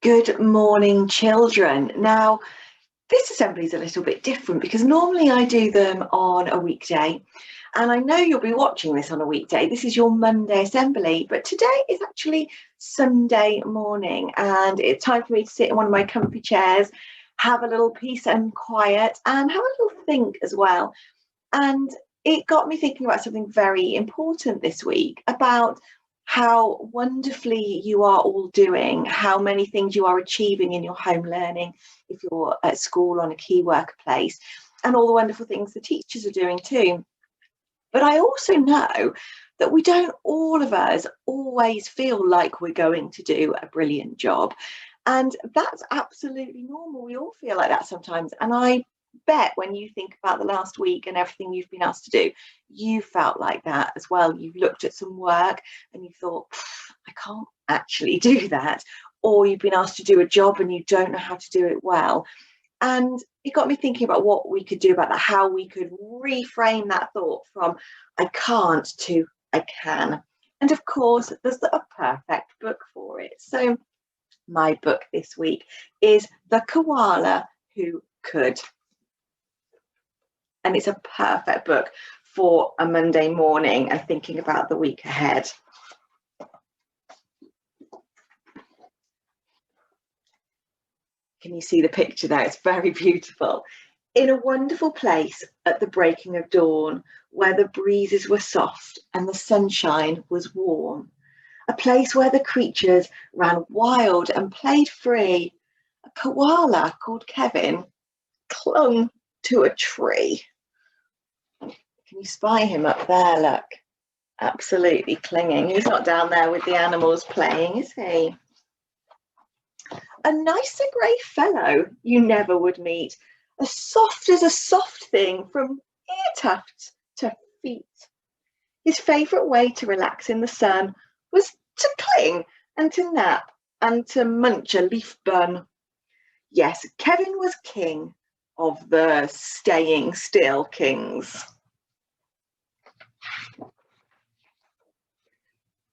Good morning, children. Now, this assembly is a little bit different because normally I do them on a weekday, and I know you'll be watching this on a weekday. This is your Monday assembly, but today is actually Sunday morning, and it's time for me to sit in one of my comfy chairs, have a little peace and quiet, and have a little think as well. And it got me thinking about something very important this week about how wonderfully you are all doing, how many things you are achieving in your home learning, if you're at school on a key workplace, and all the wonderful things the teachers are doing too. But I also know that we don't, all of us, always feel like we're going to do a brilliant job. And that's absolutely normal. We all feel like that sometimes. And I bet when you think about the last week and everything you've been asked to do, you felt like that as well. You've looked at some work and you thought, I can't actually do that. Or you've been asked to do a job and you don't know how to do it well. And it got me thinking about what we could do about that, how we could reframe that thought from I can't to I can. And of course, there's a perfect book for it. So my book this week is The Koala Who Could. And it's a perfect book for a Monday morning and thinking about the week ahead. Can you see the picture there? It's very beautiful. In a wonderful place at the breaking of dawn, where the breezes were soft and the sunshine was warm, a place where the creatures ran wild and played free, a koala called Kevin clung to a tree. Can you spy him up there? Look, absolutely clinging. He's not down there with the animals playing, is he? A nicer grey fellow you never would meet, as soft as a soft thing from ear tufts to feet. His favourite way to relax in the sun was to cling and to nap and to munch a leaf bun. Yes, Kevin was king of the staying still kings.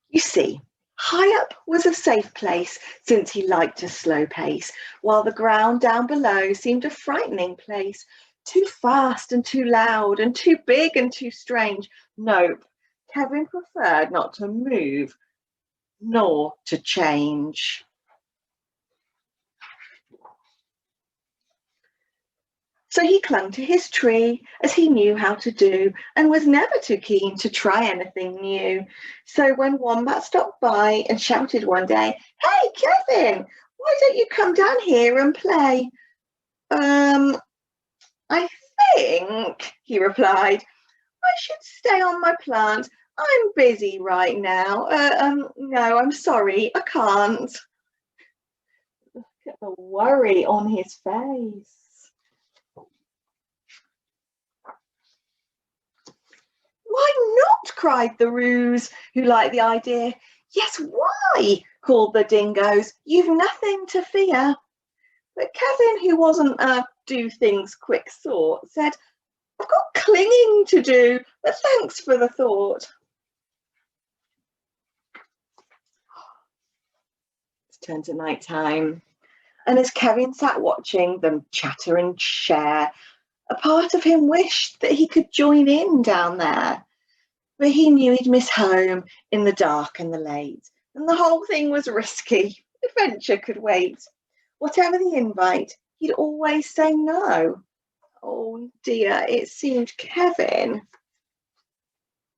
You see, high up was a safe place, since he liked a slow pace, while the ground down below seemed a frightening place, too fast and too loud and too big and too strange. Nope, Kevin preferred not to move nor to change. So he clung to his tree, as he knew how to do, and was never too keen to try anything new. So when Wombat stopped by and shouted one day, "Hey, Kevin, why don't you come down here and play?" I think, he replied, I should stay on my plant. I'm busy right now. No, I'm sorry, I can't. Look at the worry on his face. "Why not?" cried the Roos, who liked the idea. "Yes, why?" called the Dingoes. "You've nothing to fear." But Kevin, who wasn't a do things quick sort, said, "I've got clinging to do, but thanks for the thought." It's turned to night time, and as Kevin sat watching them chatter and share, a part of him wished that he could join in down there. But he knew he'd miss home in the dark and the late, and the whole thing was risky. Adventure could wait. Whatever the invite, he'd always say no. Oh dear, it seemed Kevin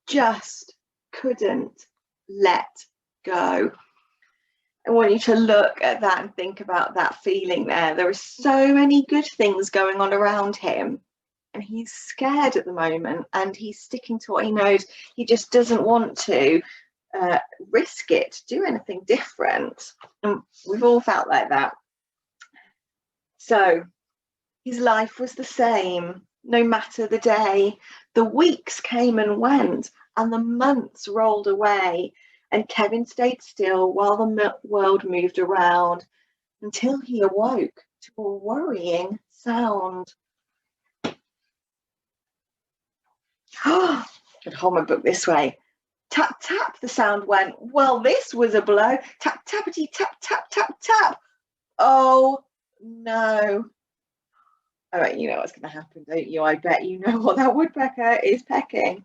just couldn't let go. I want you to look at that and think about that feeling there. There are so many good things going on around him, and he's scared at the moment, and he's sticking to what he knows. He just doesn't want to risk it, do anything different. And we've all felt like that. So his life was the same, no matter the day. The weeks came and went, and the months rolled away, and Kevin stayed still while the world moved around, until he awoke to a worrying sound. I'd hold my book this way. Tap, tap, the sound went. Well, this was a blow. Tap, tappity, tap, tap, tap, tap. Oh no. All right, you know what's going to happen, don't you? I bet you know what that woodpecker is pecking.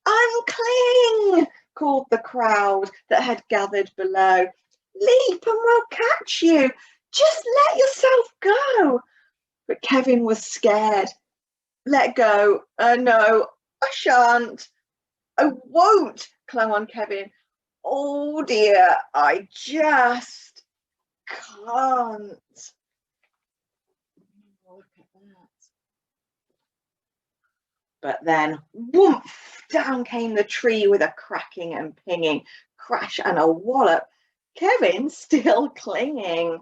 Uncling! Called the crowd that had gathered below. Leap and we'll catch you. Just let yourself go. But Kevin was scared. Let go. No, I shan't. I won't, clung on Kevin. Oh dear, I just can't. Look at that. But then, whoomph, down came the tree with a cracking and pinging, crash and a wallop. Kevin still clinging.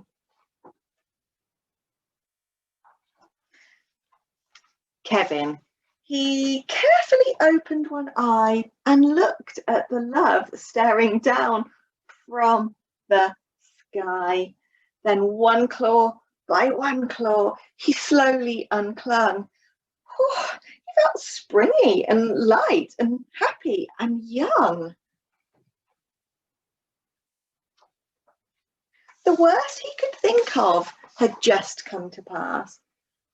Kevin, he carefully opened one eye and looked at the love staring down from the sky. Then one claw by one claw, he slowly unclung. He felt springy and light and happy and young. The worst he could think of had just come to pass,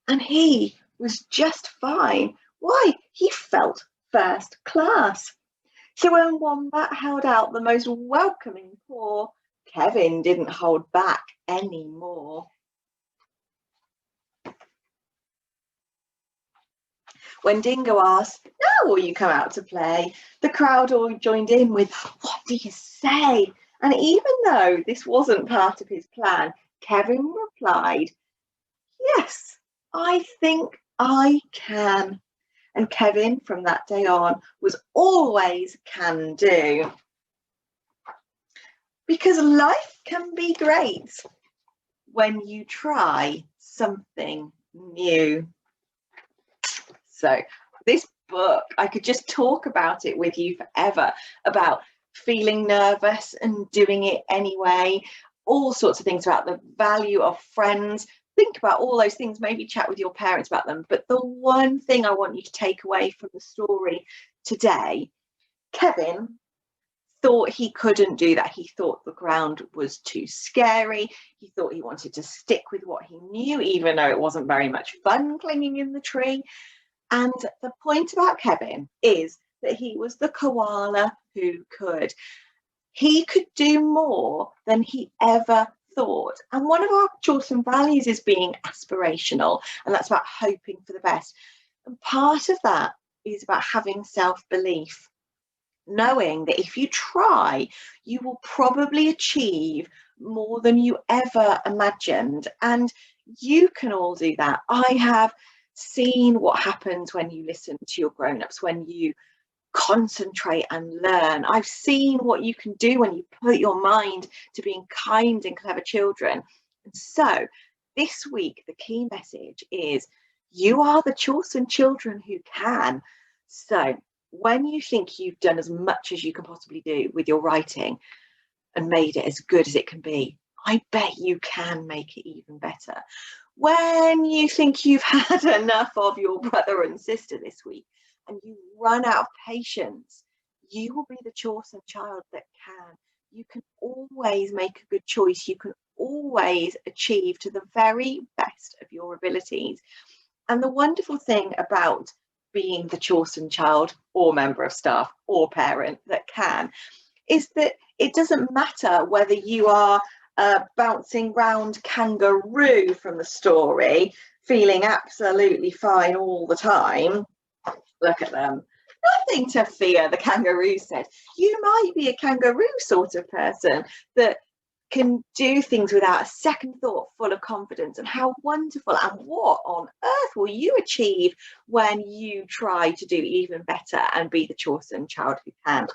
and he was just fine. Why, he felt first class. So when Wombat held out the most welcoming paw, Kevin didn't hold back any more. When Dingo asked, "Now will you come out to play?" the crowd all joined in with, "What do you say?" And even though this wasn't part of his plan, Kevin replied, "Yes, I think I can." And Kevin, from that day on, was always can do. Because life can be great when you try something new. So this book, I could just talk about it with you forever, about feeling nervous and doing it anyway, all sorts of things about the value of friends. Think about all those things, maybe chat with your parents about them. But the one thing I want you to take away from the story today, Kevin thought he couldn't do that. He thought the ground was too scary. He thought he wanted to stick with what he knew, even though it wasn't very much fun clinging in the tree. And the point about Kevin is that he was the koala who could. He could do more than he ever thought. And one of our Chawson values is being aspirational, and that's about hoping for the best. And part of that is about having self-belief, knowing that if you try, you will probably achieve more than you ever imagined. And you can all do that. I have seen what happens when you listen to your grown-ups, when you concentrate and learn. I've seen what you can do when you put your mind to being kind and clever children. And so this week, the key message is you are the Chawson children who can. So when you think you've done as much as you can possibly do with your writing and made it as good as it can be, I bet you can make it even better. When you think you've had enough of your brother and sister this week and you run out of patience, you will be the Chawson child that can. You can always make a good choice. You can always achieve to the very best of your abilities. And the wonderful thing about being the Chawson child or member of staff or parent that can is that it doesn't matter whether you are bouncing round kangaroo from the story, feeling absolutely fine all the time. Look at them. Nothing to fear, the kangaroo said. You might be a kangaroo sort of person that can do things without a second thought, full of confidence. And how wonderful, and what on earth will you achieve when you try to do even better and be the Chawson child who can?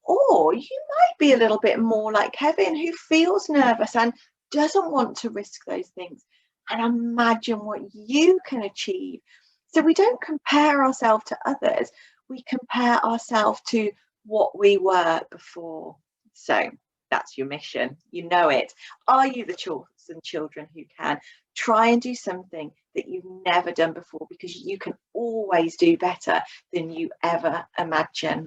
Or you might be a little bit more like Kevin, who feels nervous and doesn't want to risk those things. And imagine what you can achieve. So we don't compare ourselves to others, we compare ourselves to what we were before. So that's your mission. You know it. Are you the Chawson children who can? Try and do something that you've never done before, because you can always do better than you ever imagine.